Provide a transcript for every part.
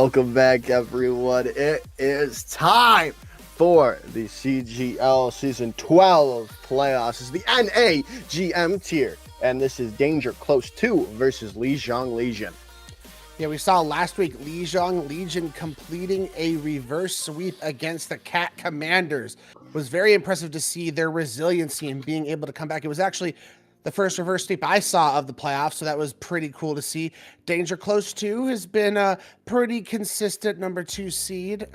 Welcome back, everyone. It is time for the CGL Season 12 playoffs. It's the NAGM tier, and this is Danger Close 2 versus Lijiang Legion. Yeah, we saw last week Lijiang Legion completing a reverse sweep against the Cat Commanders. It was very impressive to see their resiliency and being able to come back. It was actually the first reverse sweep I saw of the playoffs, so that was pretty cool to see. Danger Close 2 has been a pretty consistent number 2 seed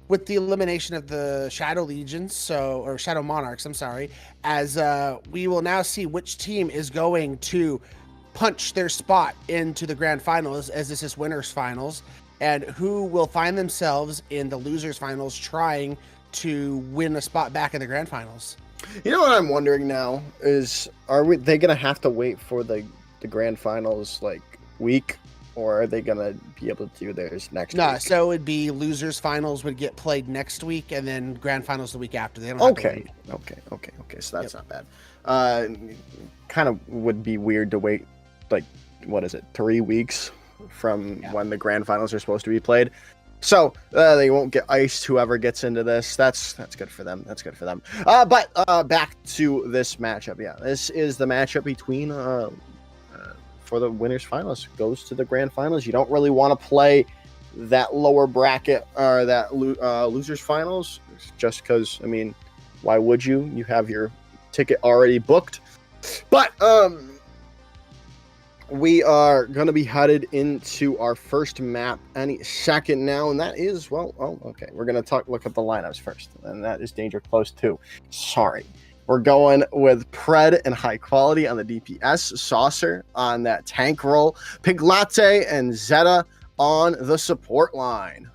with the elimination of the Shadow Legions, or Shadow Monarchs, I'm sorry, as we will now see which team is going to punch their spot into the grand finals, as this is winners finals, and who will find themselves in the losers finals trying to win a spot back in the grand finals. You know what I'm wondering now is, they gonna have to wait for the grand finals like week, or are they gonna be able to do theirs next week? So it'd be losers finals would get played next week, and then grand finals the week after. They don't have to wait. Okay, so that's not bad. Kind of would be weird to wait, like, what is it, 3 weeks from when the grand finals are supposed to be played. So they won't get iced, whoever gets into this. That's good for them. But back to this matchup. Yeah, this is the matchup between for the winners finals. Goes to the grand finals. You don't really want to play that lower bracket or that losers finals, just because, I mean, why would you? You have your ticket already booked. But we are going to be headed into our first map any second now, and that is, okay. We're going to look at the lineups first, and that is Danger Close 2. Sorry. We're going with Pred and High Quality on the DPS, Saucer on that tank role, Pink Latte and Zeta on the support line.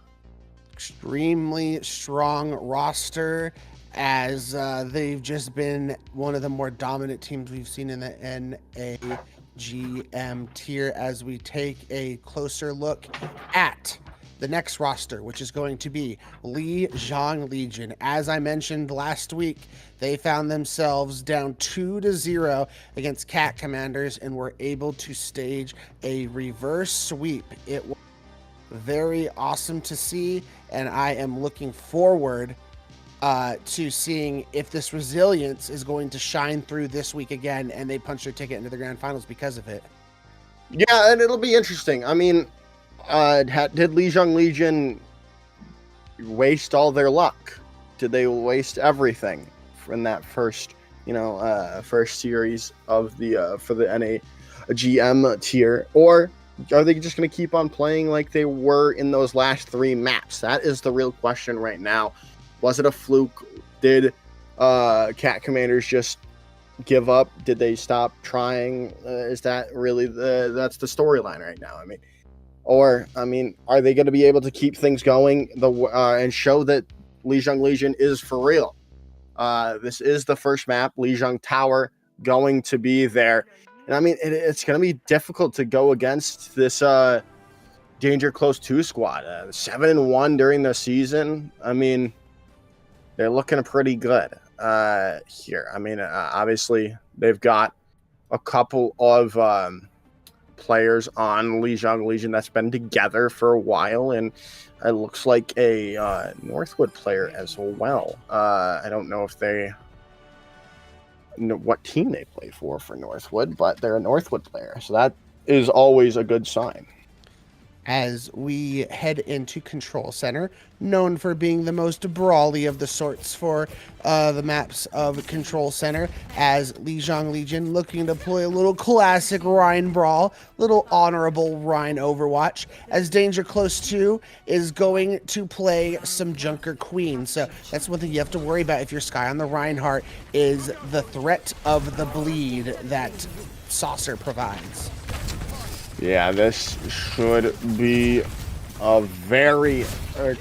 Extremely strong roster, as they've just been one of the more dominant teams we've seen in the NAGM tier, as we take a closer look at the next roster, which is going to be Lijiang Legion. As I mentioned last week, they found themselves down 2-0 against Cat Commanders and were able to stage a reverse sweep. It was very awesome to see, and I am looking forward to seeing if this resilience is going to shine through this week again, and they punch their ticket into the grand finals because of it. Yeah, and it'll be interesting. I mean, did Lijiang Legion waste all their luck? Did they waste everything from that first series of the for the NAGM tier, or are they just going to keep on playing like they were in those last 3 maps? That is the real question right now. Was it a fluke? Did Cat Commanders just give up? Did they stop trying? Is that really that's the storyline right now? I mean, are they going to be able to keep things going and show that Lijiang Legion is for real? This is the first map, Lijiang Tower, going to be there. And I mean, it's going to be difficult to go against this Danger Close 2 squad. 7-1 during the season. I mean, they're looking pretty good here. I mean, obviously, they've got a couple of players on Lijiang Legion that's been together for a while, and it looks like a Northwood player as well. I don't know if they know what team they play for Northwood, but they're a Northwood player, so that is always a good sign. As we head into Control Center, known for being the most brawly of the sorts for the maps of Control Center, as Lijiang Legion looking to play a little classic Rhine brawl, little honorable Rhine Overwatch, as Danger Close 2 is going to play some Junker Queen. So that's one thing you have to worry about if you're Sky on the Reinhardt, is the threat of the bleed that Saucer provides. Yeah, this should be a very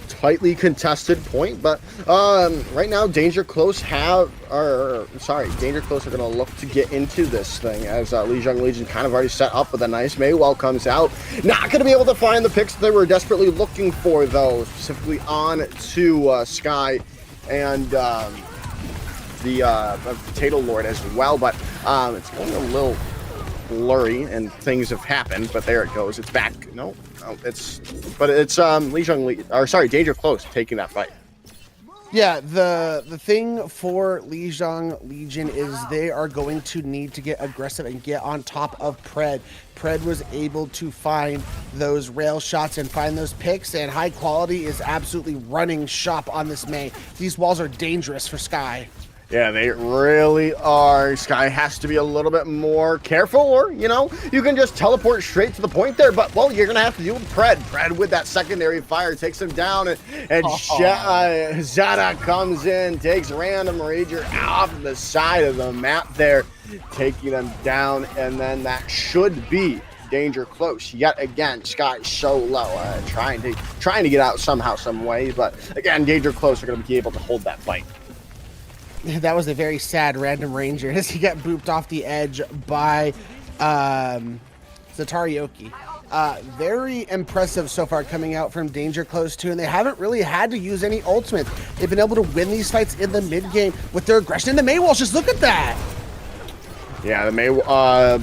tightly contested point, but right now Danger Close are going to look to get into this thing, as Lijiang Legion kind of already set up with a nice Maywell comes out. Not going to be able to find the picks they were desperately looking for, though, specifically on to Sky and the Potato Lord as well, but it's going a little blurry and things have happened, but there it goes. It's back. No, it's Lijiang, Danger Close taking that fight. Yeah, the thing for Lijiang Legion is they are going to need to get aggressive and get on top of Pred. Pred was able to find those rail shots and find those picks, and High Quality is absolutely running shop on this Mei. These walls are dangerous for Sky. Yeah, they really are. Sky has to be a little bit more careful, or, you know, you can just teleport straight to the point there, but, well, you're going to have to deal with Pred. Pred with that secondary fire takes him down, and Zada comes in, takes Random Rager off the side of the map there, taking them down, and then that should be Danger Close yet again. Sky so low, trying to get out somehow, some way, but, again, Danger Close are going to be able to hold that fight. That was a very sad Random Ranger as he got booped off the edge by Zatarioki. Very impressive so far coming out from Danger Close 2, and they haven't really had to use any ultimates. They've been able to win these fights in the mid game with their aggression. And the Mei walls, just look at that. Yeah, the Mei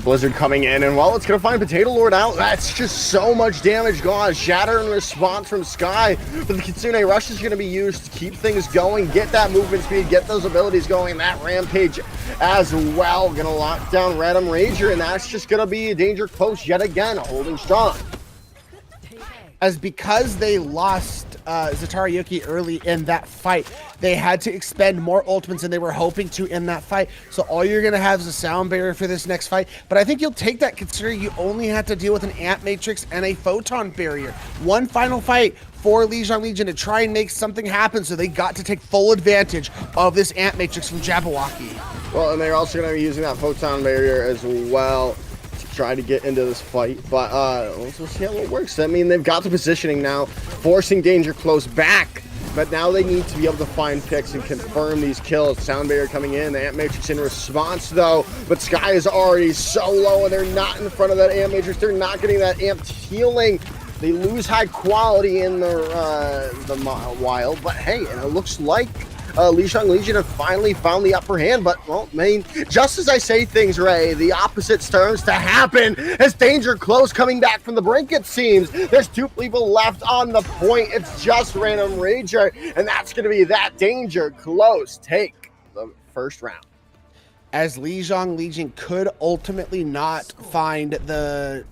Blizzard coming in, and well, it's going to find Potato Lord out. That's just so much damage gone. Shatter in response from Sky, but the Kitsune Rush is going to be used to keep things going, get that movement speed, get those abilities going. That Rampage as well, going to lock down Random Rager, and that's just going to be Danger Close yet again, holding strong. As because they lost Zatarioki early in that fight, they had to expend more ultimates than they were hoping to in that fight. So all you're going to have is a sound barrier for this next fight. But I think you'll take that considering you only have to deal with an Amp Matrix and a Photon Barrier. One final fight for Lijiang Legion to try and make something happen, so they got to take full advantage of this Amp Matrix from Jabberwocky. Well, and they're also going to be using that Photon Barrier as well, try to get into this fight, but let's see how it works. I mean, they've got the positioning now, forcing Danger Close back, but now they need to be able to find picks and confirm these kills. Sound Barrier coming in, the Amp Matrix in response though, but Sky is already so low and they're not in front of that Amp Matrix. They're not getting that amped healing. They lose High Quality in the wild, but hey, and it looks like Lijiang Legion have finally found the upper hand, but, well, I mean, just as I say things, Ray, the opposite starts to happen as Danger Close coming back from the brink, it seems. There's two people left on the point. It's just Random Rager, and that's going to be that Danger Close take the first round. As Lijiang Legion could ultimately not find the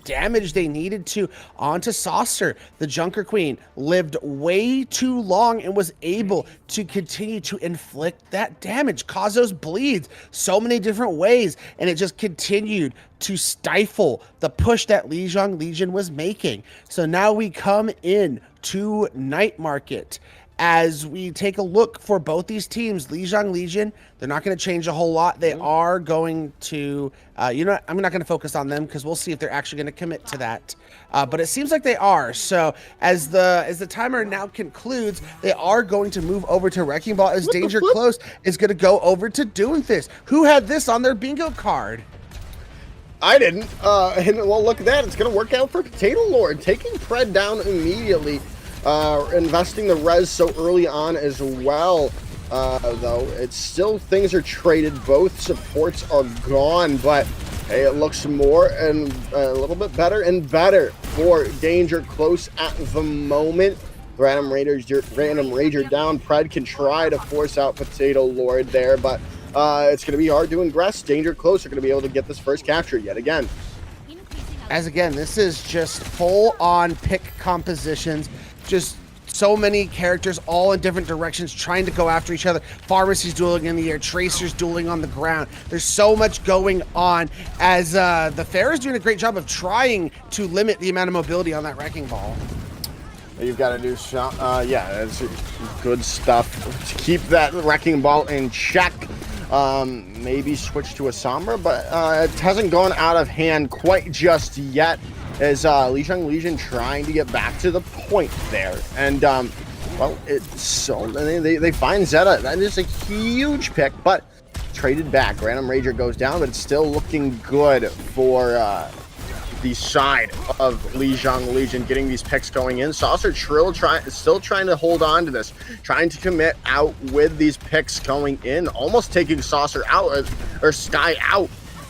damage they needed to onto Saucer. The Junker Queen lived way too long and was able to continue to inflict that damage, cause those bleeds so many different ways, and it just continued to stifle the push that Lijiang Legion was making. So now we come in to Night Market. As we take a look for both these teams, Lijiang Legion, they're not going to change a whole lot. They are going to, I'm not going to focus on them because we'll see if they're actually going to commit to that. But it seems like they are. So as the timer now concludes, they are going to move over to Wrecking Ball as Danger Close is going to go over to Doomfist. Who had this on their bingo card? I didn't. And well, look at that. It's going to work out for Potato Lord, taking Pred down immediately. Investing the res so early on as well, though it's still, things are traded, both supports are gone, but hey, it looks more and a little bit better and better for Danger Close at the moment. Random Rager down. Pred can try to force out Potato Lord there, but it's going to be hard to ingress. Danger Close are going to be able to get this first capture yet again. As again, this is just full on pick compositions. Just so many characters all in different directions trying to go after each other. Pharmacy's dueling in the air, Tracers dueling on the ground. There's so much going on as the Fair is doing a great job of trying to limit the amount of mobility on that Wrecking Ball. You've got to do some, yeah, that's good stuff to keep that Wrecking Ball in check. Maybe switch to a Sombra, but it hasn't gone out of hand quite just yet. As Lijiang Legion trying to get back to the point there. And, well, it's so, they find Zeta. That is a huge pick, but traded back. Random Rager goes down, but it's still looking good for the side of Lijiang Legion getting these picks going in. Saucer Trill still trying to hold on to this, trying to commit out with these picks going in, almost taking Saucer out, or Sky out.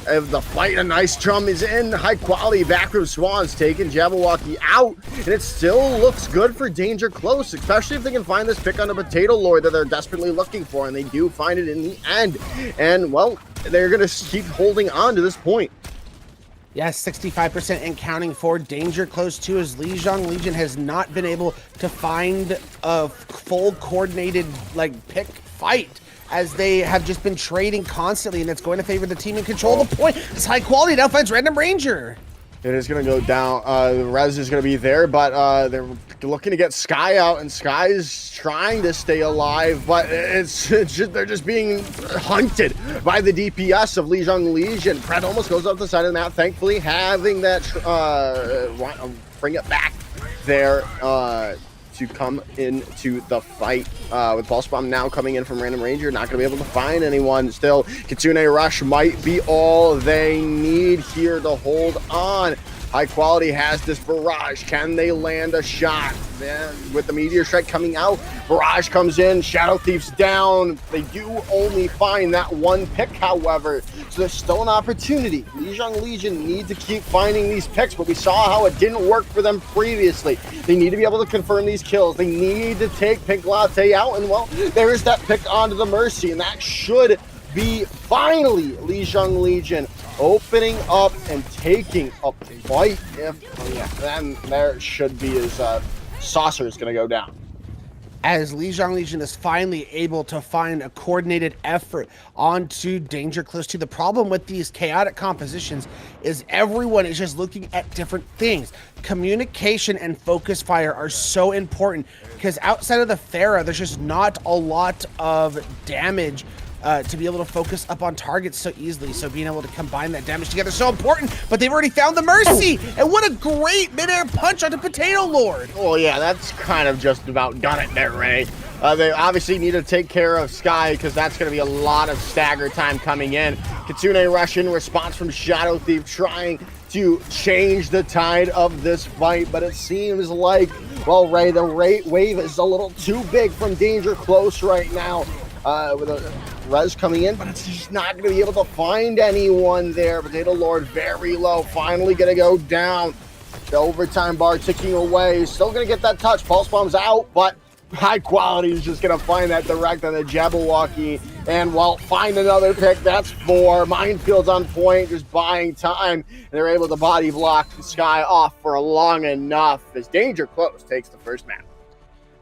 of the fight. A nice drum is in. High quality back row Swans taking Jabberwocky out. And it still looks good for Danger Close, especially if they can find this pick on the Potato Lord that they're desperately looking for. And they do find it in the end. And, well, they're going to keep holding on to this point. Yes, 65% and counting for Danger Close 2 as Lijiang Legion has not been able to find a full coordinated pick fight, as they have just been trading constantly, and it's going to favor the team in control of the point. It's high quality now finds Random Ranger. It is going to go down. The res is going to be there, but they're looking to get Sky out, and Sky's trying to stay alive, but it's just, they're just being hunted by the DPS of Lijiang Legion. Pred almost goes up the side of the map, thankfully having that bring it back there to come into the fight with Pulse Bomb now coming in from Random Ranger. Not going to be able to find anyone still. Kitsune Rush might be all they need here to hold on. High Quality has this barrage. Can they land a shot? Then with the Meteor Strike coming out, barrage comes in, Shadow Thief's down. They do only find that one pick, however, so there's still an opportunity. Lijiang Legion need to keep finding these picks, but we saw how it didn't work for them previously. They need to be able to confirm these kills. They need to take Pink Latte out, and well, there is that pick onto the Mercy, and that should be finally Lijiang Legion opening up and taking a fight. Then there should be his Saucer is going to go down. As Lijiang Legion is finally able to find a coordinated effort onto Danger Close 2. The problem with these chaotic compositions is everyone is just looking at different things. Communication and focus fire are so important because outside of the Pharah, there's just not a lot of damage to be able to focus up on targets so easily. So being able to combine that damage together is so important, but they've already found the Mercy, and what a great midair punch onto Potato Lord. Well, yeah, that's kind of just about done it there, Ray. They obviously need to take care of Sky because that's going to be a lot of stagger time coming in. Kitsune Rush in response from Shadow Thief trying to change the tide of this fight, but it seems like, well, Ray, the wave is a little too big from Danger Close right now. With a res coming in, but it's just not going to be able to find anyone there. Potato Lord very low, finally going to go down. The overtime bar ticking away, still going to get that touch. Pulse Bomb's out, but High Quality is just going to find that direct on the Jabberwocky, and well, find another pick. That's 4. Minefield's on point, just buying time, and they're able to body block the Sky off for long enough as Danger Close takes the first map.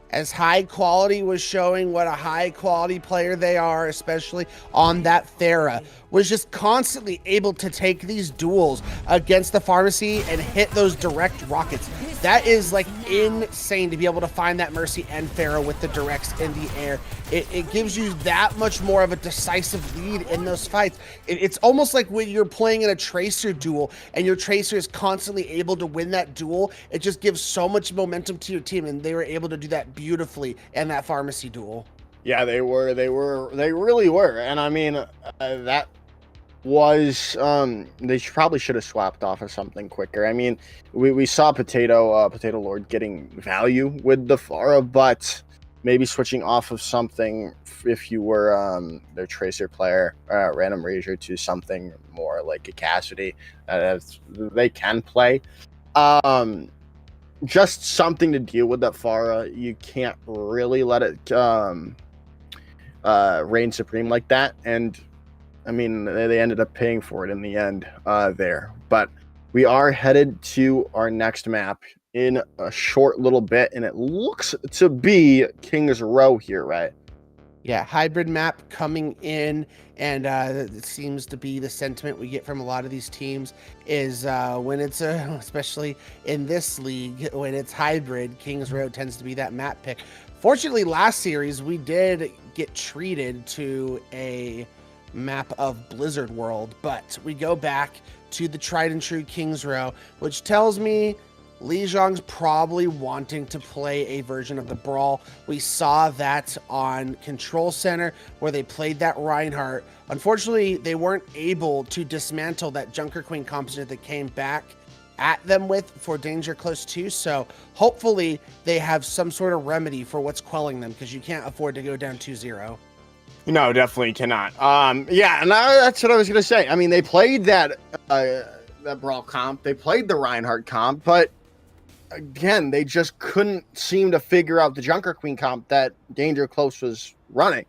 As High Quality was showing what a high quality player they are, especially on that Pharah, was just constantly able to take these duels against the Pharmacy and hit those direct rockets. That is like insane to be able to find that Mercy and Pharah with the directs in the air. It gives you that much more of a decisive lead in those fights. It's almost like when you're playing in a Tracer duel and your Tracer is constantly able to win that duel. It just gives so much momentum to your team, and they were able to do that beautifully in that Pharmacy duel. Yeah, they really were. And I mean, that was, they probably should have swapped off of something quicker. I mean, we saw Potato Lord getting value with the Pharah, but maybe switching off of something if you were their Tracer player, Random Ranger, to something more like a Cassidy that they can play. Just something to deal with that Pharah. You can't really let it reign supreme like that. And I mean, they ended up paying for it in the end there. But we are headed to our next map in a short little bit, and it looks to be King's Row here, right? Yeah, hybrid map coming in, and it seems to be the sentiment we get from a lot of these teams is when it's especially in this league, when it's hybrid, King's Row tends to be that map pick. Fortunately, last series we did get treated to a map of Blizzard World, but we go back to the tried and true King's Row, which tells me Lijiang's probably wanting to play a version of the Brawl. We saw that on Control Center where they played that Reinhardt. Unfortunately, they weren't able to dismantle that Junker Queen composition that came back at them with for Danger Close 2. So hopefully they have some sort of remedy for what's quelling them, because you can't afford to go down 2-0. No, definitely cannot. Yeah, and that's what I was gonna say. I mean, they played that Brawl comp, they played the Reinhardt comp, but again, they just couldn't seem to figure out the Junker Queen comp that Danger Close was running.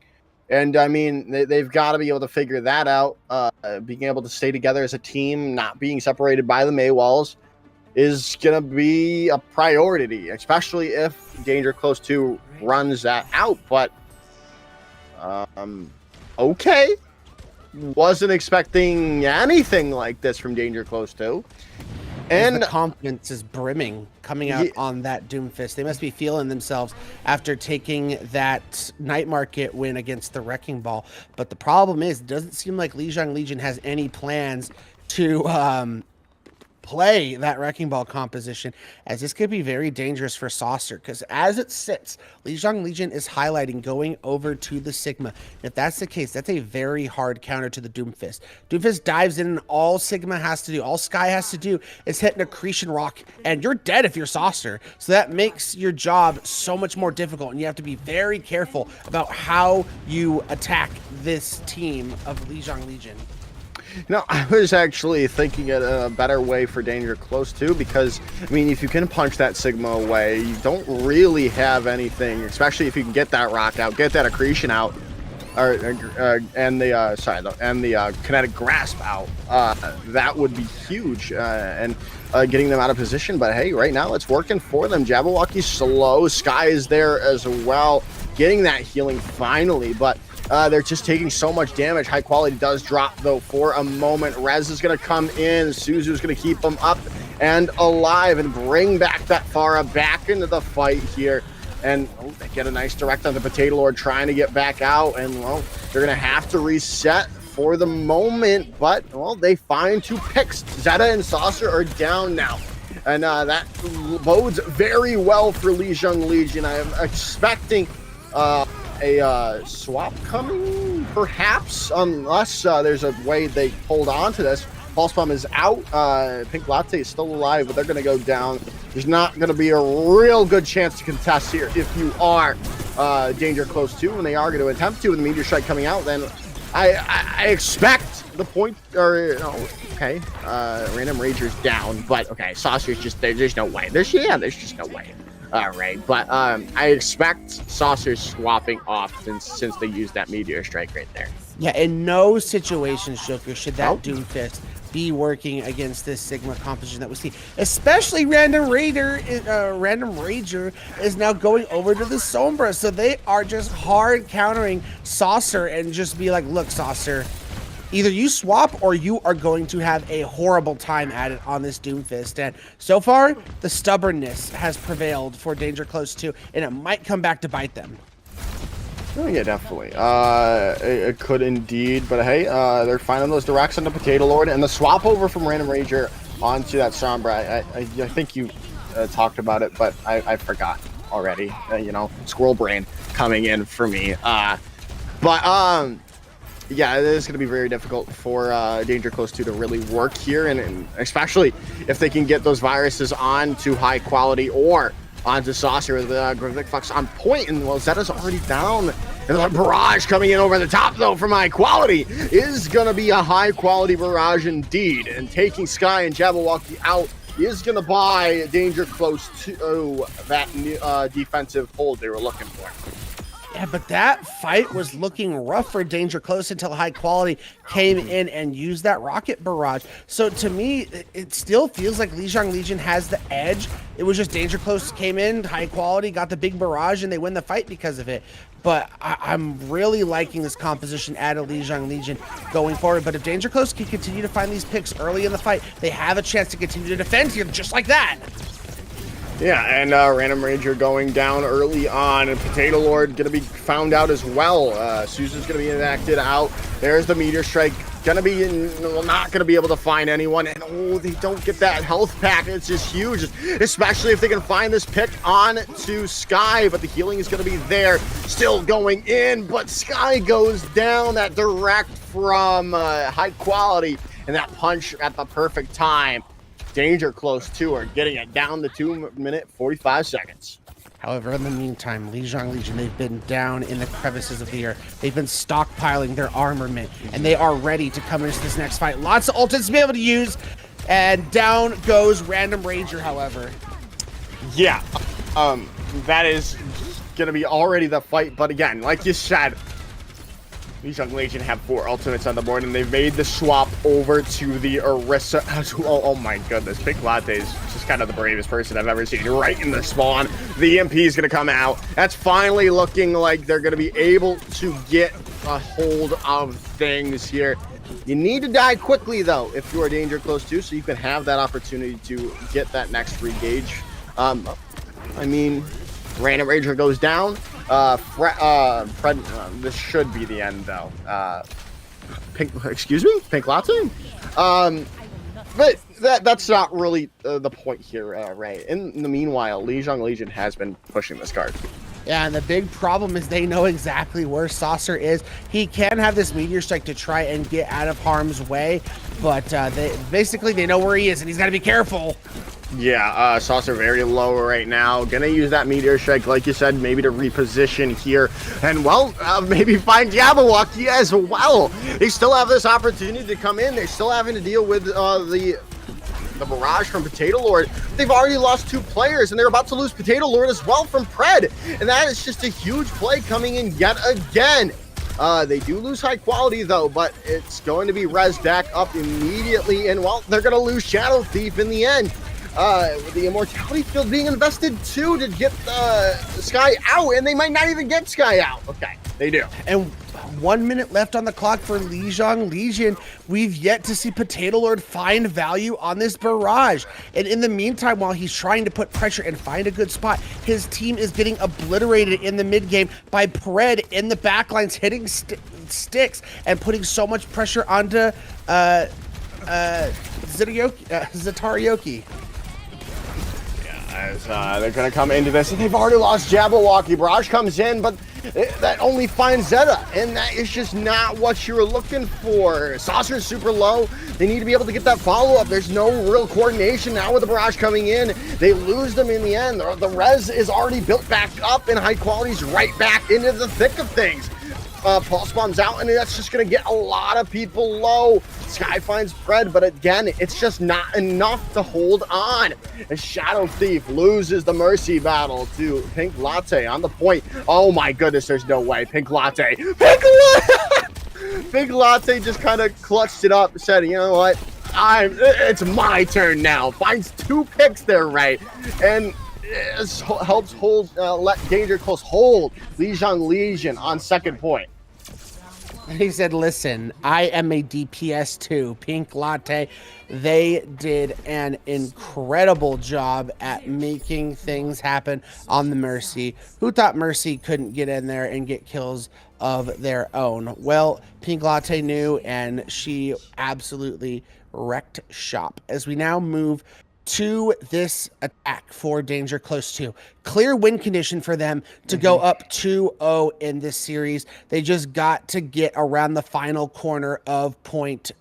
And I mean, they've got to be able to figure that out. Being able to stay together as a team, not being separated by the May walls, is going to be a priority, especially if Danger Close 2 runs that out. But, okay. Wasn't expecting anything like this from Danger Close 2. And the confidence is brimming coming out on that Doomfist. They must be feeling themselves after taking that night market win against the Wrecking Ball. But the problem is, it doesn't seem like Lijiang Legion has any plans to play that Wrecking Ball composition, as this could be very dangerous for Saucer, because as it sits, Lijiang Legion is highlighting going over to the Sigma. If that's the case, that's a very hard counter to the Doomfist. Doomfist dives in, and all Sigma has to do, all Sky has to do, is hit an Accretion Rock, and you're dead if you're Saucer. So that makes your job so much more difficult, and you have to be very careful about how you attack this team of Lijiang Legion. No, I was actually thinking of a better way for Danger Close 2, because, I mean, if you can punch that Sigma away, you don't really have anything, especially if you can get that rock out, get that accretion out, and the kinetic grasp out. That would be huge, and getting them out of position. But hey, right now it's working for them. Jabberwocky's slow, Sky is there as well, getting that healing finally, but they're just taking so much damage. High quality does drop, though, for a moment. Rez is going to come in. Suzu's going to keep them up and alive and bring back that Pharah back into the fight here. And they get a nice direct on the Potato Lord trying to get back out. And, well, they're going to have to reset for the moment. But, well, they find 2 picks. Zeta and Saucer are down now. And that bodes very well for Lijiang Legion. I am expecting a swap coming, perhaps, unless there's a way they hold on to this. Pulse Bomb is out. Pink Latte is still alive, but they're going to go down. There's not going to be a real good chance to contest here if you are Danger Close 2, and they are going to attempt to with the Meteor Strike coming out. Then I expect the point, or okay, Random Rager's down, but okay, Saucer's just there's no way. There's just no way. All right, but I expect Saucer's swapping off since they used that Meteor Strike right there. Yeah, in no situation, Joker, should that Doomfist be working against this Sigma composition that we see. Especially Random Rager is now going over to the Sombra, so they are just hard countering Saucer and just be like, look, Saucer, either you swap or you are going to have a horrible time at it on this Doomfist. And so far, the stubbornness has prevailed for Danger Close 2, and it might come back to bite them. Oh, yeah, definitely. It could indeed, but hey, they're finding those directs on the Potato Lord, and the swap over from Random Rager onto that Sombra. I think you talked about it, but I forgot already. Squirrel brain coming in for me. Yeah, it is going to be very difficult for Danger Close 2 to really work here, and especially if they can get those viruses onto High Quality or onto Saucer with Gravik Fox on point. And well, Zeta's already down. And the barrage coming in over the top, though, from High Quality is going to be a High Quality barrage indeed. And taking Sky and Jabberwocky out is going to buy Danger Close 2 that defensive hold they were looking for. Yeah, but that fight was looking rough for Danger Close until High Quality came in and used that rocket barrage. So to me, it still feels like Lijiang Legion has the edge. It was just Danger Close came in, High Quality got the big barrage, and they win the fight because of it. But I'm really liking this composition out of Lijiang Legion going forward. But if Danger Close can continue to find these picks early in the fight, they have a chance to continue to defend here just like that. Yeah, and Random Ranger going down early on, and Potato Lord going to be found out as well. Suzu's going to be enacted out. There's the Meteor Strike. Not going to be able to find anyone. And they don't get that health pack. It's just huge, especially if they can find this pick on to Sky. But the healing is going to be there, still going in. But Sky goes down. That direct from High Quality, and that punch at the perfect time. Danger Close 2 are getting it down to 2 minutes 45 seconds. However, in the meantime, Lijiang Legion, they've been down in the crevices of the earth. They've been stockpiling their armament, and they are ready to come into this next fight. Lots of ultimates to be able to use, and down goes Random Ranger, however. Yeah, that is gonna be already the fight, but again, like you said, Lijiang Legion have 4 ultimates on the board, and they've made the swap over to the Orisa as well. Oh my goodness, Pink Latte is just kind of the bravest person I've ever seen. Right in the spawn, the EMP is going to come out. That's finally looking like they're going to be able to get a hold of things here. You need to die quickly, though, if you are danger close to, so you can have that opportunity to get that next re-gauge. I mean, Random Ranger goes down. This should be the end, though. Pink Latte? But that's not really the point here, right? In the meanwhile, Lijiang Legion has been pushing this card. Yeah, and the big problem is they know exactly where Saucer is. He can have this Meteor Strike to try and get out of harm's way, but they know where he is, and he's got to be careful. Yeah, Saucer very low right now. Gonna use that Meteor Strike, like you said, maybe to reposition here. And, well, maybe find Jabberwocky as well. They still have this opportunity to come in. They're still having to deal with the barrage from Potato Lord. They've already lost 2 players, and they're about to lose Potato Lord as well from Pred. And that is just a huge play coming in yet again. They do lose high quality, though, but it's going to be res back up immediately. And, well, they're going to lose Shadow Thief in the end. With the Immortality Field being invested too to get Sky out, and they might not even get Sky out. Okay, they do. And 1 minute left on the clock for Lijiang Legion. We've yet to see Potato Lord find value on this barrage. And in the meantime, while he's trying to put pressure and find a good spot, his team is getting obliterated in the mid game by Pred in the backlines, hitting sticks and putting so much pressure onto Zatarioki. As they're going to come into this, and they've already lost Jabberwocky. Barrage comes in, but that only finds Zeta, and that is just not what you're looking for. Saucer's super low. They need to be able to get that follow-up. There's no real coordination now with the Barrage coming in. They lose them in the end. The res is already built back up, and high quality's right back into the thick of things. Pulse bombs out, and that's just going to get a lot of people low. Sky finds Pred, but again, it's just not enough to hold on. And Shadow Thief loses the Mercy battle to Pink Latte on the point. Oh my goodness, there's no way. Pink Latte. Pink Latte just kind of clutched it up and said, you know what? It's my turn now. Finds 2 picks there, right? And helps hold, let Danger Close hold Lijiang Legion on second point. He said, listen, I am a DPS too. Pink Latte, they did an incredible job at making things happen on the Mercy. Who thought Mercy couldn't get in there and get kills of their own? Well, Pink Latte knew, and she absolutely wrecked shop. As we now move to this attack for Danger Close 2. Clear win condition for them to go up 2-0 in this series. They just got to get around the final corner of point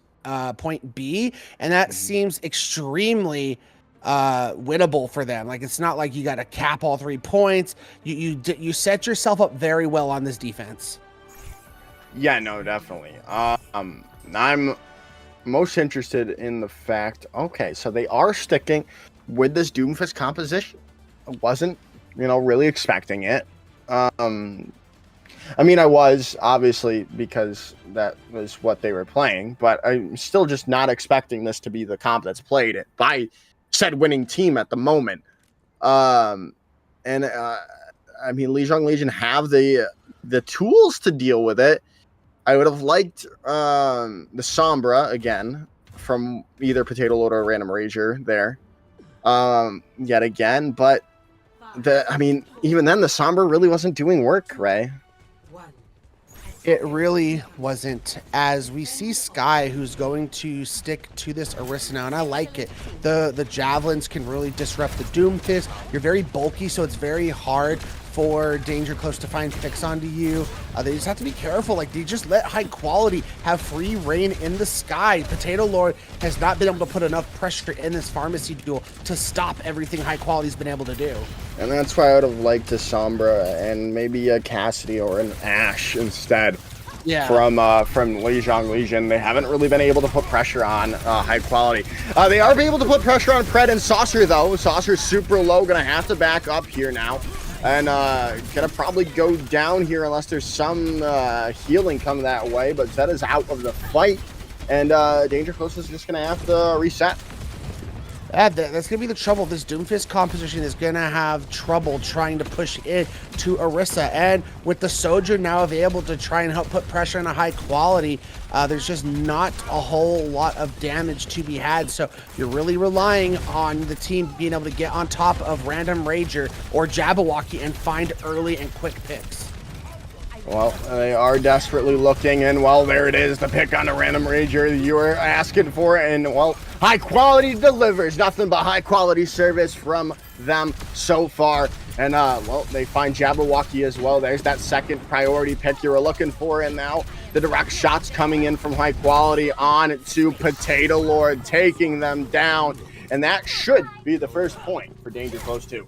B, and that seems extremely winnable for them. Like, it's not like you got to cap all 3 points. You set yourself up very well on this defense. Yeah, no, definitely. I'm most interested in the fact, okay, so they are sticking with this Doomfist composition. I wasn't, really expecting it. I mean, I was, obviously, because that was what they were playing, but I'm still just not expecting this to be the comp that's played it by said winning team at the moment. I mean, Lijiang Legion have the tools to deal with it. I would have liked the Sombra again from either Potato Lord or Random Ranger there yet again, but even then the Sombra really wasn't doing work, Ray. It really wasn't, as we see Sky, who's going to stick to this Orisa now, and I like it. The javelins can really disrupt the Doomfist. You're very bulky, so it's very hard for Danger Close to find picks onto you. They just have to be careful. Like, they just let High Quality have free reign in the sky. Potato Lord has not been able to put enough pressure in this pharmacy duel to stop everything High Quality's been able to do. And that's why I would have liked a Sombra and maybe a Cassidy or an Ashe instead. Yeah. From Lijiang Legion. They haven't really been able to put pressure on High Quality. They are able to put pressure on Pred and Saucer, though. Saucer's super low, gonna have to back up here now. And gonna probably go down here unless there's some healing come that way. But Zeta's out of the fight. And Danger Close is just gonna have to reset. That's going to be the trouble. This Doomfist composition is going to have trouble trying to push it to Orisa. And with the Sojourn now available to try and help put pressure on a High Quality, there's just not a whole lot of damage to be had. So you're really relying on the team being able to get on top of Random Rager or Jabberwocky and find early and quick picks. Well, they are desperately looking, and well, there it is, the pick on a Random Rager you were asking for, and well, High Quality delivers. Nothing but high quality service from them so far. And well, they find Jabberwocky as well. There's that second priority pick you were looking for, and now the direct shots coming in from High Quality on to Potato Lord, taking them down, and that should be the first point for Danger Close 2.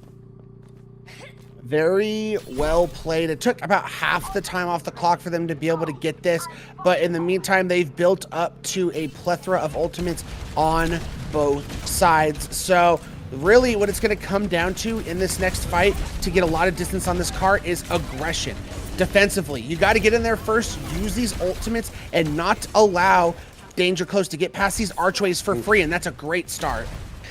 Very well played. It took about half the time off the clock for them to be able to get this, but in the meantime, they've built up to a plethora of ultimates on both sides. So really what it's going to come down to in this next fight to get a lot of distance on this car is aggression. Defensively, you got to get in there first, use these ultimates, and not allow Danger Close to get past these archways for free, and that's a great start.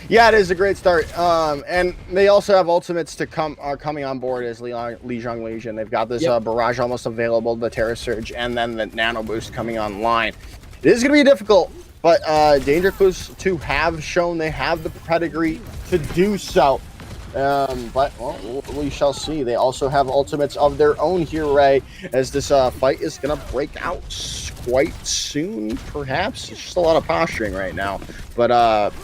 Yeah, it is a great start. And they also have ultimates to coming on board as Lijiang Legion. They've got this barrage almost available, the Terra Surge, and then the Nano Boost coming online. It is going to be difficult, but Danger Close 2 have shown they have the pedigree to do so. But well, we shall see. They also have ultimates of their own here, Ray, as this fight is going to break out quite soon, perhaps. It's just a lot of posturing right now. But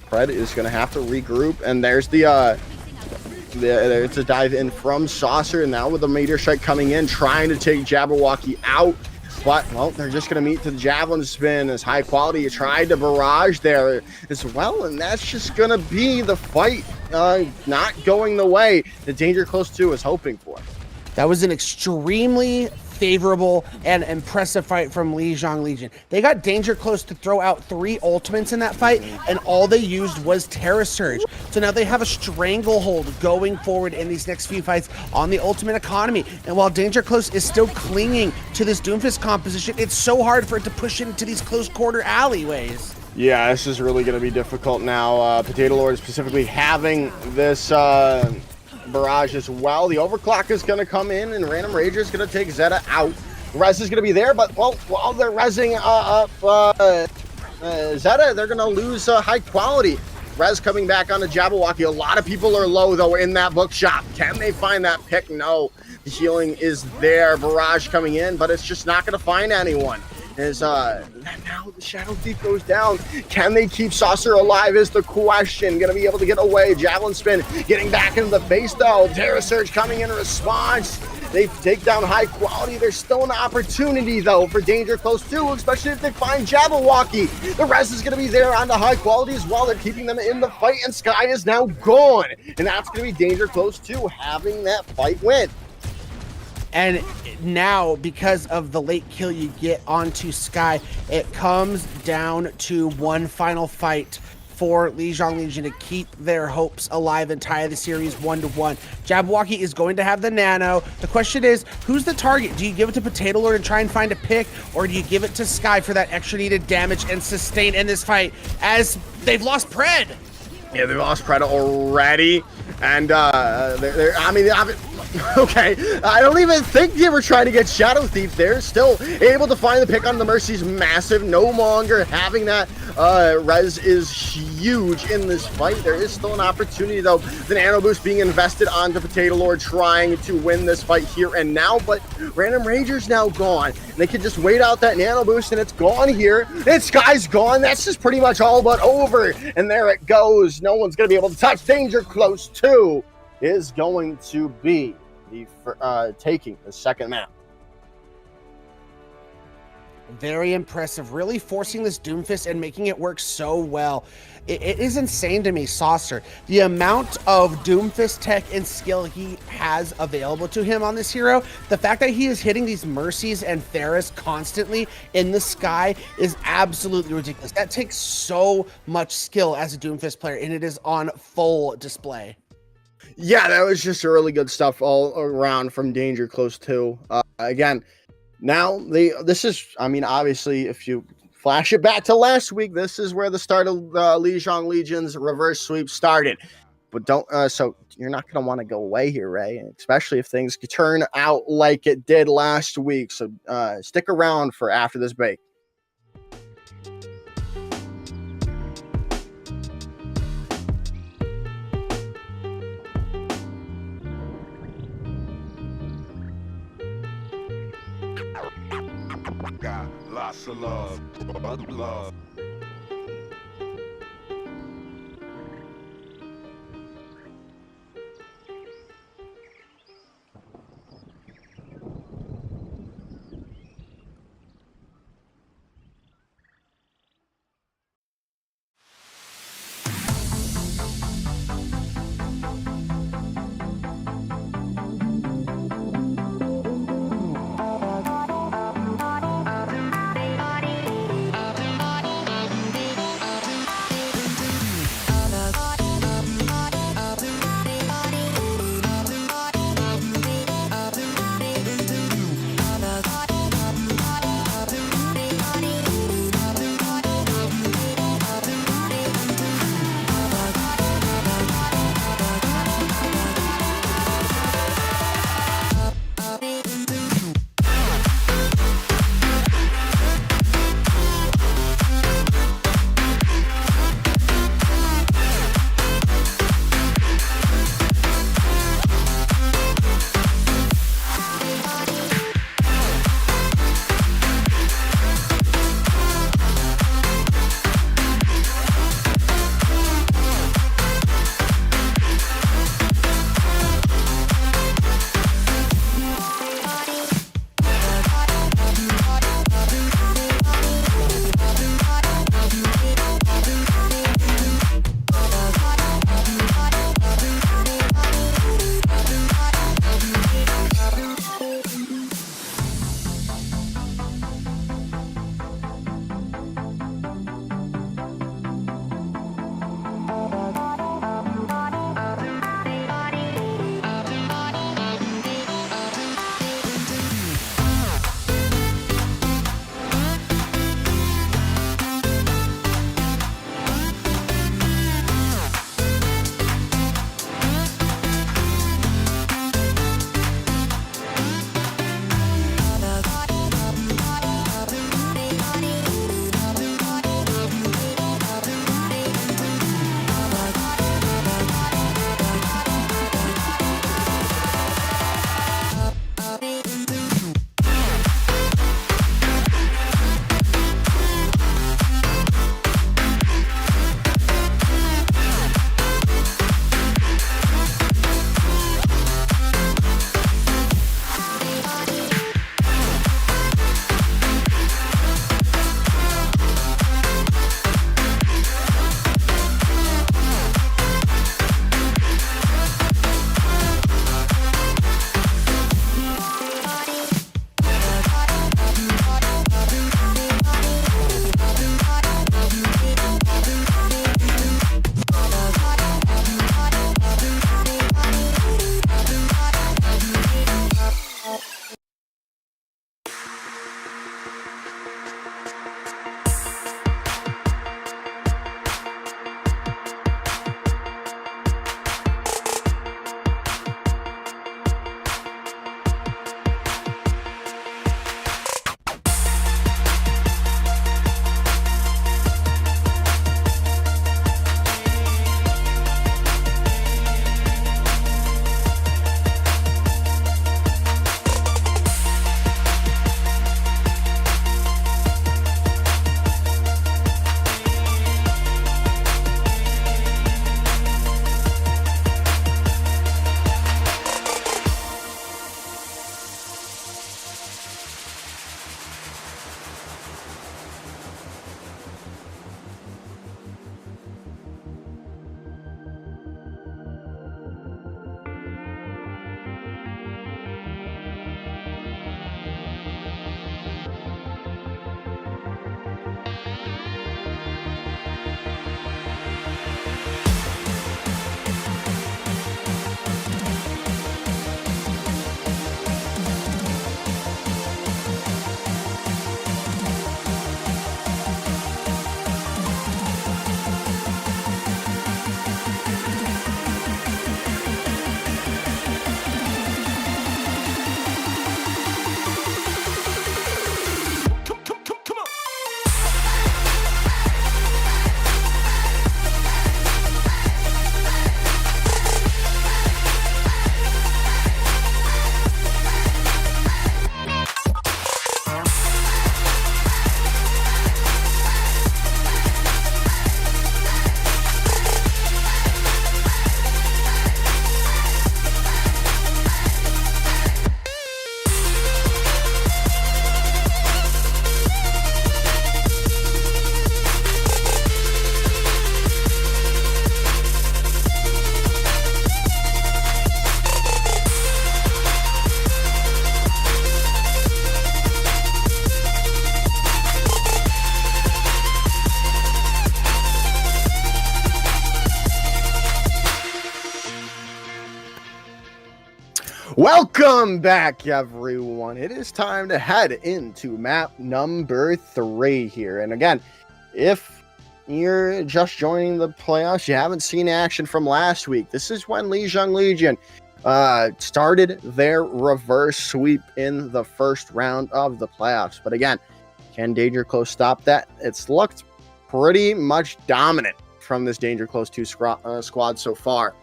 Fred is going to have to regroup, and there's there's a dive in from Saucer, and now with the Meteor Strike coming in, trying to take Jabberwocky out. But, well, they're just going to meet to the Javelin Spin as High Quality tried to barrage there as well, and that's just going to be the fight not going the way that Danger Close 2 was hoping for. That was an extremely favorable and impressive fight from Lijiang Legion. They got Danger Close to throw out 3 ultimates in that fight, and all they used was Terra Surge. So now they have a stranglehold going forward in these next few fights on the ultimate economy. And while Danger Close is still clinging to this Doomfist composition, it's so hard for it to push into these close quarter alleyways. Yeah, this is really going to be difficult now. Potato Lord specifically having this barrage as well. The overclock is going to come in, and Random Rager is going to take Zeta out. Res is going to be there, but well, while they're resing up Zeta, they're going to lose High Quality. Res coming back on the Jabberwocky. A lot of people are low, though, in that bookshop. Can they find that pick? No. The healing is there. Barrage coming in, but it's just not going to find anyone. As now the Shadow Thief goes down. Can they keep Saucer alive is the question. Gonna be able to get away. Javelin Spin getting back into the face, though. Terra Surge coming in response. They take down High Quality. There's still an opportunity, though, for Danger Close 2, especially if they find Jabberwocky. The rest is going to be there on the High Quality as well. They're keeping them in the fight, and Sky is now gone. And that's going to be Danger Close 2 having that fight win. And now, because of the late kill you get onto Sky, it comes down to one final fight for Lijiang Legion to keep their hopes alive and tie the series 1-1. Jabberwocky is going to have the Nano. The question is, who's the target? Do you give it to Potato Lord and try and find a pick, or do you give it to Sky for that extra needed damage and sustain in this fight, as they've lost Pred? Yeah, they lost Pred already, and okay, I don't even think they were trying to get Shadow Thief. They're still able to find the pick on the Mercy's massive. No longer having that res is huge in this fight. There is still an opportunity, though. The Nano Boost being invested onto Potato Lord, trying to win this fight here and now, but Random Ranger's now gone. They can just wait out that Nano Boost, and it's gone here. And Sky's gone. That's just pretty much all but over. And there it goes. No one's going to be able to touch. Danger Close 2 is going to be taking the second map. Very impressive, really forcing this Doomfist and making it work so well. It is insane to me, Saucer, the amount of Doomfist tech and skill he has available to him on this hero. The fact that he is hitting these Mercies and Theras constantly in the sky is absolutely ridiculous. That takes so much skill as a Doomfist player, and it is on full display. Yeah, that was just really good stuff all around from Danger Close 2. Again, now this is, I mean, obviously, if you flash it back to last week, this is where the start of Lijiang Legion's reverse sweep started. But don't, so you're not going to want to go away here, Ray, especially if things turn out like it did last week. So stick around for after this break. Got lots of love, love. Welcome back, everyone. It is time to head into map number 3 here. And again, if you're just joining the playoffs, you haven't seen action from last week, this is when Lijiang Legion started their reverse sweep in the first round of the playoffs. But again, can Danger Close stop that? It's looked pretty much dominant from this Danger Close 2 squad so far.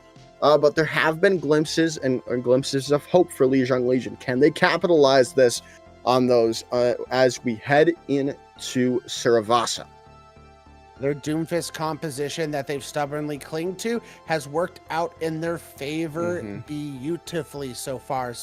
But there have been glimpses and glimpses of hope for Lijiang Legion. Can they capitalize this on those as we head into Saravasa? Their Doomfist composition that they've stubbornly clinged to has worked out in their favor beautifully so far.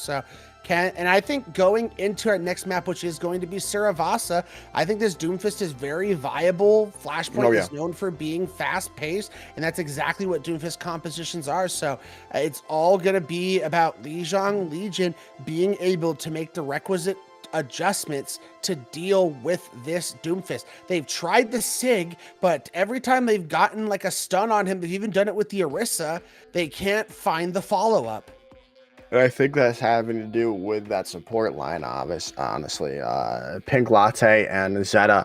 And I think going into our next map, which is going to be Saravasa, I think this Doomfist is very viable. Flashpoint is known for being fast-paced, and that's exactly what Doomfist compositions are. So it's all going to be about Lijiang Legion being able to make the requisite adjustments to deal with this Doomfist. They've tried the Sig, but every time they've gotten like a stun on him, they've even done it with the Orisa, they can't find the follow-up. I think that's having to do with that support line, honestly. Pink Latte and Zeta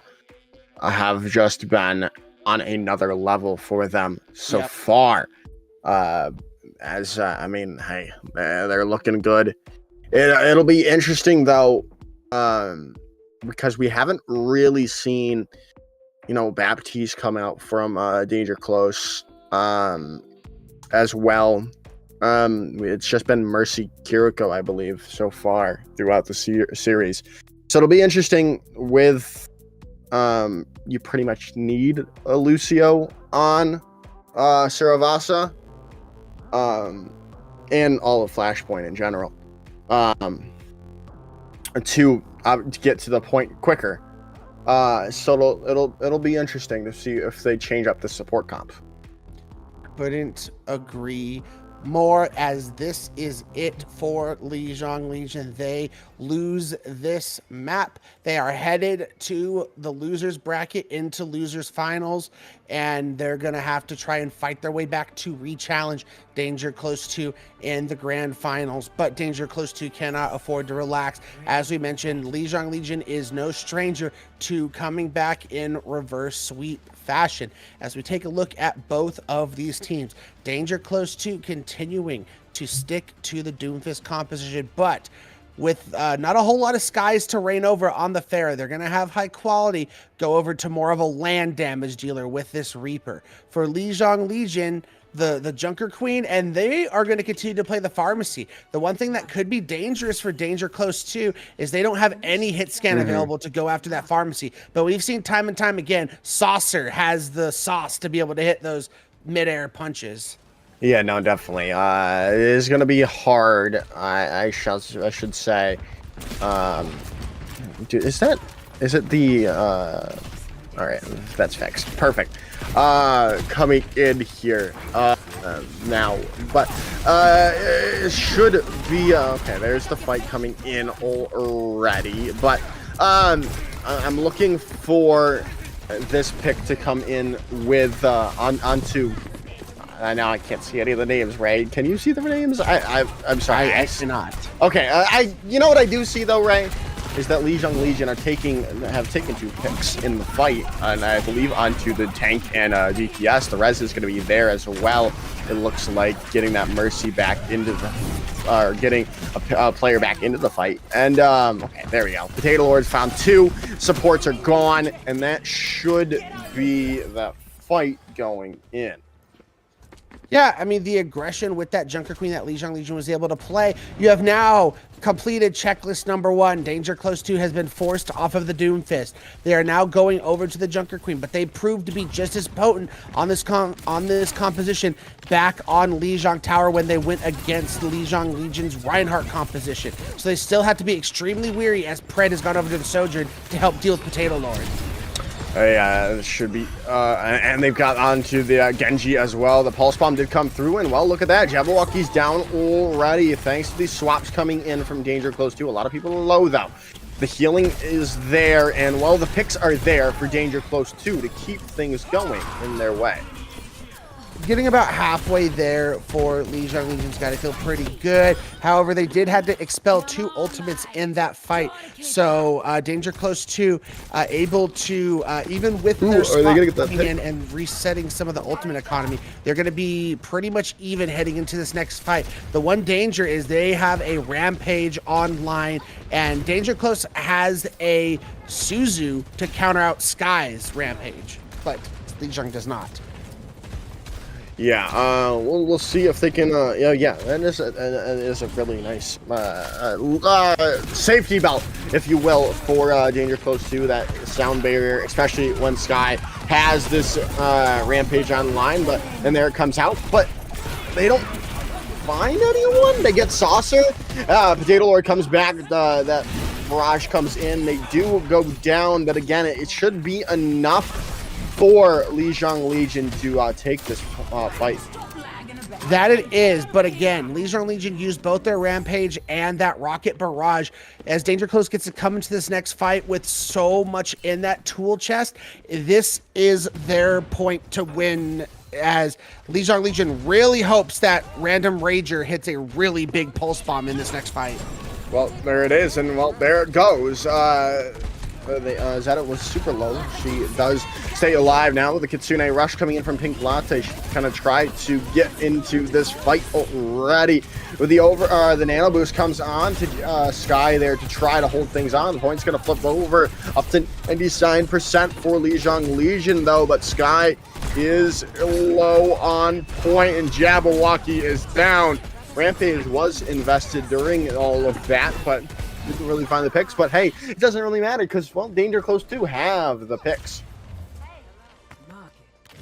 have just been on another level for them so far. I mean, hey, they're looking good. It'll be interesting, though, because we haven't really seen, Baptiste come out from Danger Close as well. It's just been Mercy Kiriko, I believe, so far throughout the series. So it'll be interesting with you pretty much need a Lucio on Saravasa and all of Flashpoint in general to get to the point quicker. So it'll be interesting to see if they change up the support comp. Couldn't agree more, as this is it for Lijiang Legion. They lose this map. They are headed to the losers bracket into losers finals, and they're gonna have to try and fight their way back to re-challenge Danger Close 2 in the grand finals. But Danger Close 2 cannot afford to relax. As we mentioned, Lijiang Legion is no stranger to coming back in reverse sweep fashion. As we take a look at both of these teams, Danger Close 2 continuing to stick to the Doomfist composition, but with not a whole lot of skies to reign over on the fair. They're going to have high quality go over to more of a land damage dealer with this Reaper. For Lijiang Legion, the Junker Queen, and they are going to continue to play the Pharmacy. The one thing that could be dangerous for Danger Close 2 is they don't have any hit scan available to go after that Pharmacy. But we've seen time and time again, Saucer has the sauce to be able to hit those midair punches. Yeah, no, definitely. It is going to be hard, I should say. Dude, is it the, all right, that's fixed. Perfect. Coming in here, now, but, it should be, okay, there's the fight coming in already, but, I'm looking for this pick to come in with, onto, now I can't see any of the names, Ray. Can you see the names? I'm sorry. I cannot. Okay, you know what I do see though, Ray, is that Lijiang Legion have taken 2 picks in the fight, and I believe onto the tank and DPS. The res is going to be there as well. It looks like getting that Mercy back into the, getting a player back into the fight. And okay, there we go. Potato Lords found 2. Supports are gone, and that should be the fight going in. Yeah, I mean, the aggression with that Junker Queen that Lijiang Legion was able to play. You have now completed checklist number 1. Danger Close 2 has been forced off of the Doomfist. They are now going over to the Junker Queen, but they proved to be just as potent on this composition back on Lijiang Tower when they went against Lijiang Legion's Reinhardt composition. So they still have to be extremely weary as Pred has gone over to the Sojourn to help deal with Potato Lord. Yeah, it should be, and they've got onto the Genji as well. The Pulse Bomb did come through, and well, look at that. Jabberwocky's down already, thanks to these swaps coming in from Danger Close 2. A lot of people are low, though. The healing is there, and well, the picks are there for Danger Close 2 to keep things going in their way. getting about halfway there for Lijiang. Legion's got to feel pretty good. However, they did have to expel 2 ultimates in that fight. So Danger Close 2 able to, even with their spot coming in and resetting some of the ultimate economy, they're going to be pretty much even heading into this next fight. The one danger is they have a Rampage online, and Danger Close has a Suzu to counter out Sky's Rampage, but Lijiang does not. Yeah, we'll see if they can. Yeah, that is a really nice safety belt, if you will, for Danger Close 2. That sound barrier, especially when Sky has this Rampage online, but then there it comes out. But they don't find anyone. They get Saucer. Potato Lord comes back. That barrage comes in. They do go down, but again, it should be enough for Lijiang Legion to take this fight. That it is, but again, Lijiang Legion used both their Rampage and that Rocket Barrage. As Danger Close gets to come into this next fight with so much in that tool chest, this is their point to win, as Lijiang Legion really hopes that Random Rager hits a really big pulse bomb in this next fight. Well, there it is, and well, there it goes. Zeta was super low. She does stay alive now with the Kitsune Rush coming in from Pink Latte. She kind of tried to get into this fight already. With the Nano Boost comes on to Sky there to try to hold things on. The point's going to flip over up to 99% for Lijiang Legion, though, but Sky is low on point, and Jabberwocky is down. Rampage was invested during all of that, but didn't really find the picks. But hey, it doesn't really matter because, well, Danger Close 2 have the picks.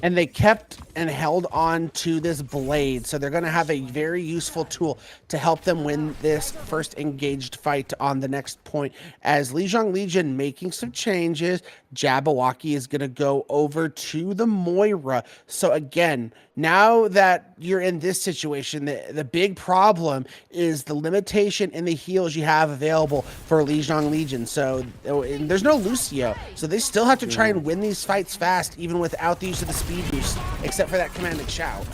And they kept and held on to this blade, so they're going to have a very useful tool to help them win this first engaged fight on the next point. As Lijiang Legion making some changes, Jabberwocky is going to go over to the Moira. So again, now that you're in this situation, the big problem is the limitation in the heals you have available for Lijiang Legion. So there's no Lucio, so they still have to try and win these fights fast, even without the use of the speed boost, except for that commanded shout.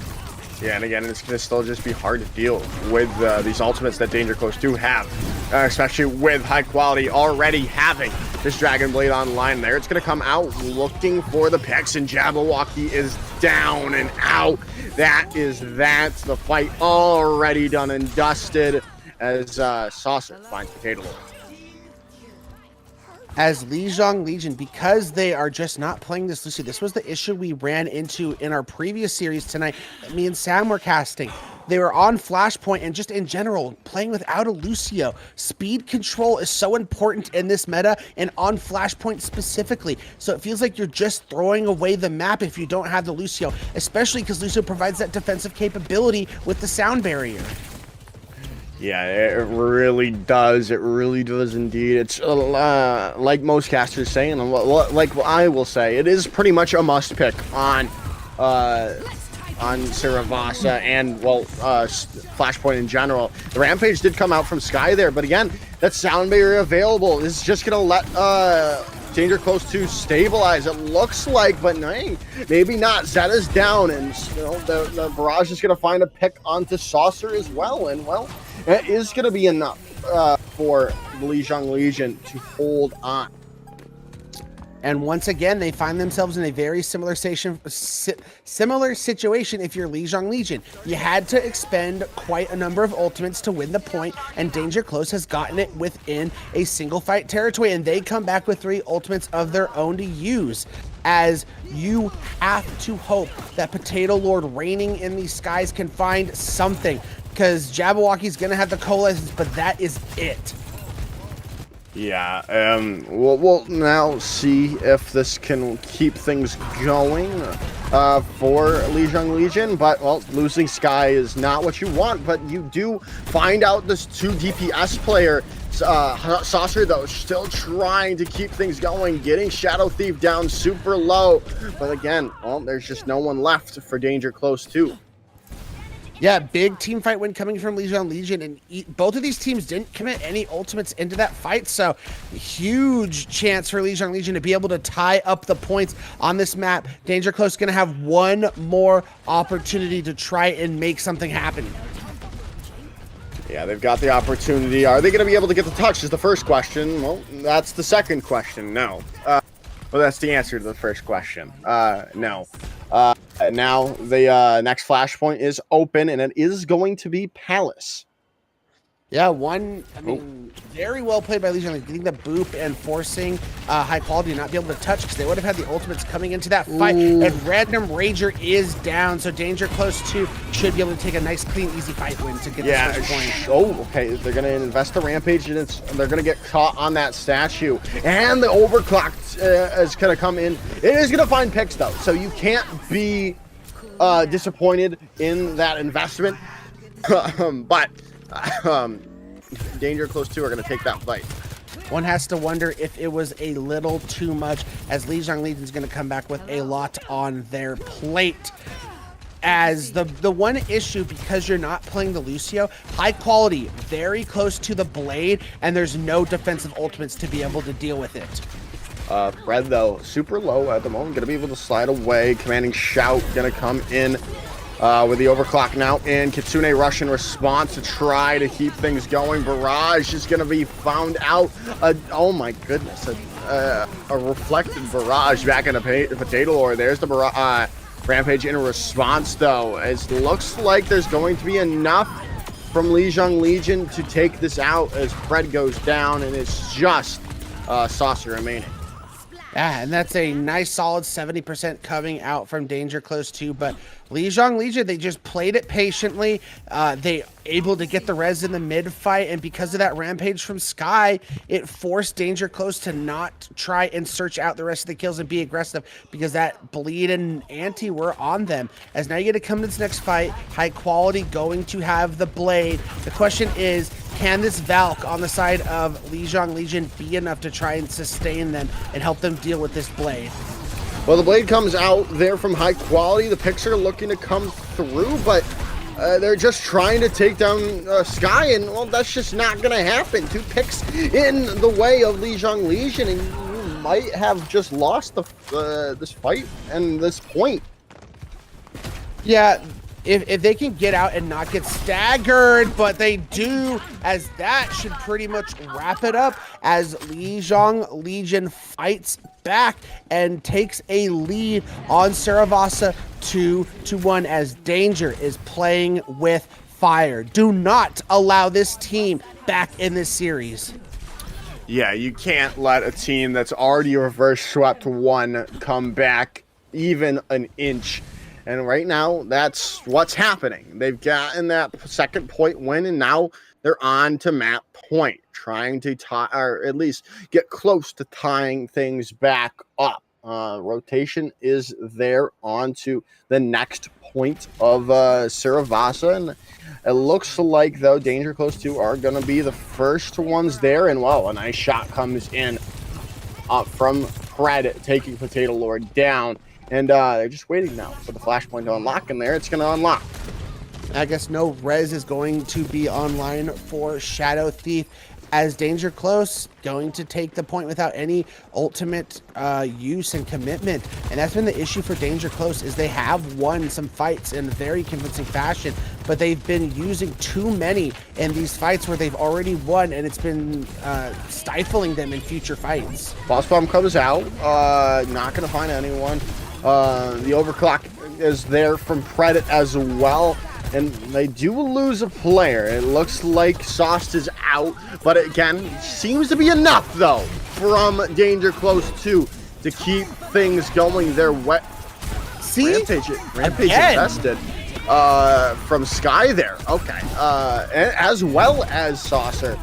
Yeah, and again, it's going to still just be hard to deal with these ultimates that Danger Close 2 have, especially with high quality already having this Dragon Blade online there. It's going to come out looking for the picks, and Jabberwocky is down and out. That's the fight already done and dusted as Saucer finds Potato Lord. As Lijiang Legion, because they are just not playing this Lucio. This was the issue we ran into in our previous series tonight that me and Sam were casting. They were on Flashpoint and just in general playing without a Lucio. Speed control is so important in this meta and on Flashpoint specifically. So it feels like you're just throwing away the map if you don't have the Lucio, especially because Lucio provides that defensive capability with the sound barrier. Yeah, it really does. It really does indeed. It's like most casters say, and like I will say, it is pretty much a must pick on Saravasa and, well, Flashpoint in general. The Rampage did come out from Sky there, but again, that sound barrier available is just going to let Danger Close 2 stabilize, it looks like, but no, maybe not. Zeta's down, and you know the Barrage is going to find a pick onto Saucer as well, and, well, it is going to be enough for Lijiang Legion to hold on. And once again, they find themselves in a very similar situation if you're Lijiang Legion. You had to expend quite a number of ultimates to win the point, and Danger Close has gotten it within a single fight territory, and they come back with 3 ultimates of their own to use. As you have to hope that Potato Lord reigning in the skies can find something, because Jabberwocky's going to have the coalescence, but that is it. Yeah, we'll now see if this can keep things going for Lijiang Legion, but, well, losing Sky is not what you want, but you do find out this 2 DPS player, Saucer, though, still trying to keep things going, getting Shadow Thief down super low, but again, well, there's just no one left for Danger Close 2. Yeah, big team fight win coming from Lijiang Legion, and both of these teams didn't commit any ultimates into that fight, so huge chance for Lijiang Legion to be able to tie up the points on this map. Danger Close going to have one more opportunity to try and make something happen. Yeah, they've got the opportunity. Are they going to be able to get the touch is the first question. Well, that's the second question. No. Well, that's the answer to the first question. No. Now the next flashpoint is open, and it is going to be Palace. Yeah, very well played by Lijiang, getting the boop and forcing high quality to not be able to touch because they would have had the ultimates coming into that fight. Ooh. And Random Rager is down, so Danger Close 2 should be able to take a nice, clean, easy fight win to get this first point. Oh, okay. They're going to invest the Rampage, and they're going to get caught on that statue. And the Overclock is going to come in. It is going to find picks, though, so you can't be disappointed in that investment. But Danger Close 2 are going to take that fight. One has to wonder if it was a little too much, as Lijiang Legion's going to come back with a lot on their plate. As the one issue, because you're not playing the Lucio, high quality, very close to the blade, and there's no defensive ultimates to be able to deal with it. Fred, though, super low at the moment. Going to be able to slide away. Commanding Shout going to come in with the Overclock now in. Kitsune rush in response to try to keep things going. Barrage is going to be found out. Oh, my goodness. A reflected Barrage back in the Potato Lord. There's the Rampage in response, though. It looks like there's going to be enough from Lijiang Legion to take this out as Fred goes down, and it's just Saucer remaining. Yeah, and that's a nice solid 70% coming out from Danger Close 2, but Lijiang Legion, they just played it patiently. They able to get the res in the mid fight, and because of that Rampage from Sky, it forced Danger Close to not try and search out the rest of the kills and be aggressive, because that bleed and anti were on them. As now you get to come to this next fight, high quality going to have the blade. The question is, can this Valk on the side of Lijiang Legion be enough to try and sustain them and help them deal with this blade? Well, the blade comes out there from high quality. The picks are looking to come through, but they're just trying to take down Sky, and well, that's just not going to happen. 2 picks in the way of Lijiang Legion, and you might have just lost this fight and this point. Yeah, if they can get out and not get staggered, but they do, as that should pretty much wrap it up, as Lijiang Legion fights back and takes a lead on Saravasa 2-1, as Danger is playing with fire. Do not allow this team back in this series. Yeah, you can't let a team that's already reverse swept 1 come back even an inch. And right now, that's what's happening. They've gotten that second point win, and now they're on to map point, trying to tie, or at least get close to tying things back up. Rotation is there onto the next point of Saravasa, and it looks like, though, Danger Close 2 are going to be the first ones there, and, well, a nice shot comes in from Fred, taking Potato Lord down. And they're just waiting now for the flashpoint to unlock, and there it's going to unlock. I guess no res is going to be online for Shadow Thief, as Danger Close going to take the point without any ultimate use and commitment. And that's been the issue for Danger Close, is they have won some fights in a very convincing fashion, but they've been using too many in these fights where they've already won, and it's been stifling them in future fights. Boss Bomb comes out, not going to find anyone. The Overclock is there from Predat as well, and they do lose a player. It looks like Sauce is out, but again, seems to be enough, though, from Danger Close 2 to keep things going their way. See? Rampage invested from Sky there. Okay. As well as Saucer.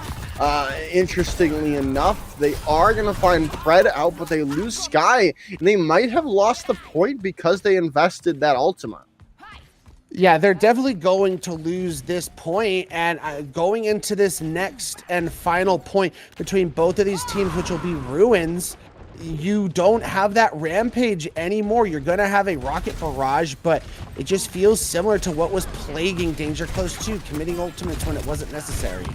Interestingly enough, they are going to find Fred out, but they lose Sky, and they might have lost the point because they invested that ultimate. Yeah, they're definitely going to lose this point, and going into this next and final point between both of these teams, which will be Ruins, you don't have that rampage anymore. You're going to have a rocket barrage, but it just feels similar to what was plaguing Danger Close 2, committing ultimates when it wasn't necessary.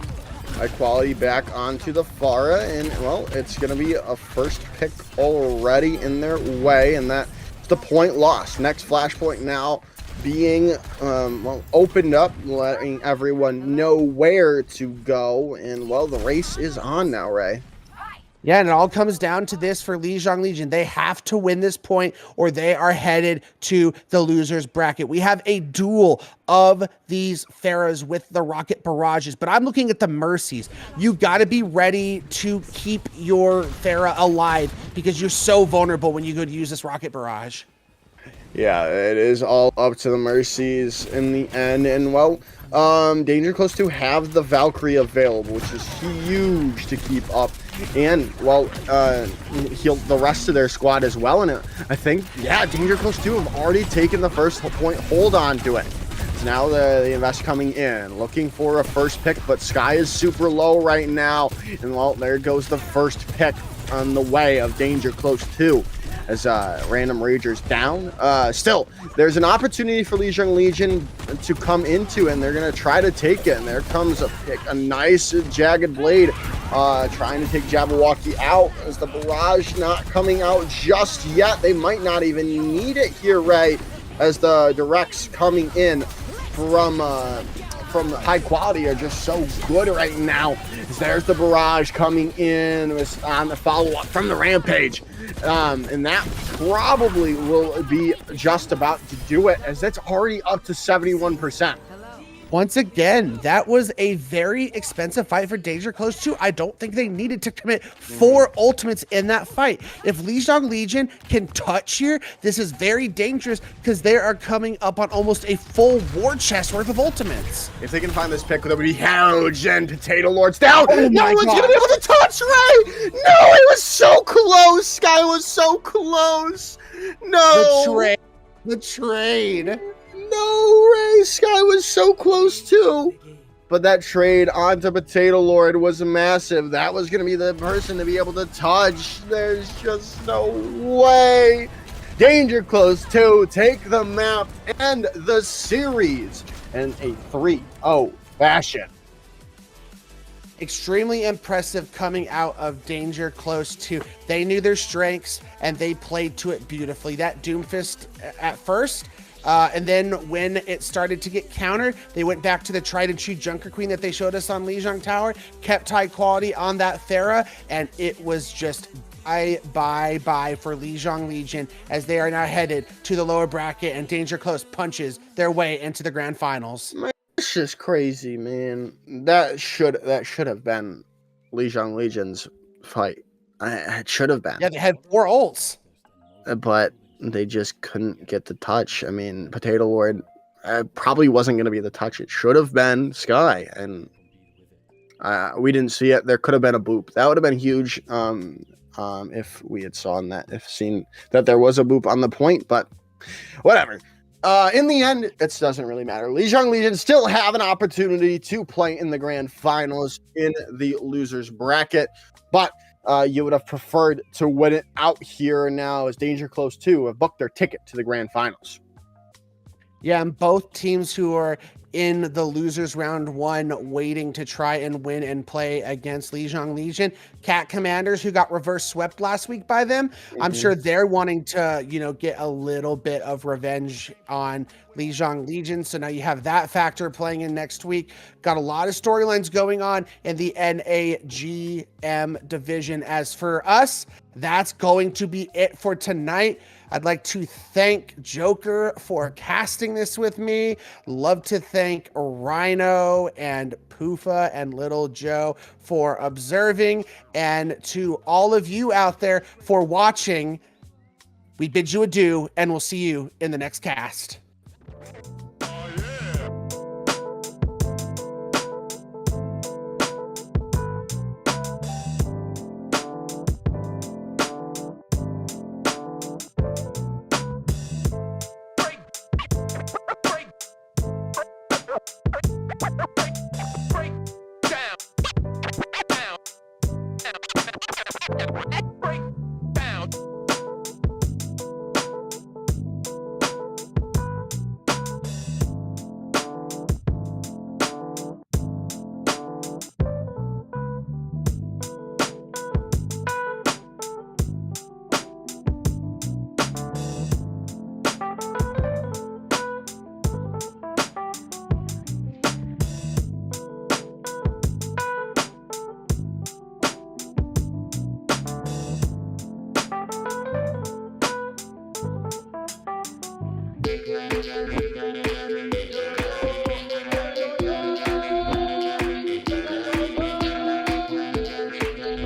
High quality back onto the Pharah, and well, it's going to be a first pick already in their way, and that's the point lost. Next flashpoint now being well, opened up, letting everyone know where to go, and well, the race is on now, Ray. Yeah, and it all comes down to this for Lijiang Legion. They have to win this point or they are headed to the loser's bracket. We have a duel of these Pharahs with the rocket barrages, but I'm looking at the Mercies. You got to be ready to keep your Pharah alive because you're so vulnerable when you go to use this rocket barrage. Yeah, it is all up to the Mercies in the end, and well, Danger Close to have the Valkyrie available, which is huge to keep up, and well, heal the rest of their squad as well. And I think, yeah, Danger Close 2 have already taken the first point hold on to it. So now the invest coming in, looking for a first pick, but Sky is super low right now, and well, there goes the first pick on the way of Danger Close 2. As Random Ragers down. Still, there's an opportunity for Lijiang Legion to come into, and they're going to try to take it. And there comes a nice Jagged Blade trying to take Jabberwocky out. As the barrage not coming out just yet. They might not even need it here, Ray, as the directs coming in from high quality are just so good right now. There's the barrage coming in on the follow-up from the Rampage. And that probably will be just about to do it, as that's already up to 71%. Once again, that was a very expensive fight for Danger Close 2. I don't think they needed to commit 4 ultimates in that fight. If Lijiang Legion can touch here, this is very dangerous because they are coming up on almost a full war chest worth of ultimates. If they can find this pick, that would be huge. And Potato Lord's down. Oh no my one's gosh. going to be able to touch Ray. No, it was so close. Sky was so close. No. The trade. No, Ray, Sky was so close too. But that trade onto Potato Lord was massive. That was going to be the person to be able to touch. There's just no way. Danger Close 2 take the map and the series in a 3-0 fashion. Extremely impressive coming out of Danger Close 2. They knew their strengths and they played to it beautifully. That Doomfist at first, and then when it started to get countered, they went back to the tried and true Junker Queen that they showed us on Lijiang Tower, kept high quality on that Pharah, and it was just bye for Lijiang Legion as they are now headed to the lower bracket, and Danger Close punches their way into the grand finals. It's just crazy, man. That should have been Lijiang Legion's fight. It should have been. Yeah, they had 4 ults. But they just couldn't get the touch. I mean, Potato Lord probably wasn't going to be the touch. It should have been Sky, and we didn't see it. There could have been a boop. That would have been huge if we had seen that there was a boop on the point, but whatever. In the end, it doesn't really matter. Lijiang Legion still have an opportunity to play in the grand finals in the losers bracket, but you would have preferred to win it out here now, as Danger Close 2 have booked their ticket to the grand finals. Yeah, and both teams who are in the losers round 1 waiting to try and win and play against Lijiang Legion. Cat Commanders, who got reverse swept last week by them, I'm sure they're wanting to, get a little bit of revenge on Lijiang Legion. So now you have that factor playing in next week. Got a lot of storylines going on in the NAGM division. As for us, that's going to be it for tonight. I'd like to thank Joker for casting this with me. Love to thank Rhino and Poofa and Little Joe for observing. And to all of you out there for watching, we bid you adieu, and we'll see you in the next cast. Break down.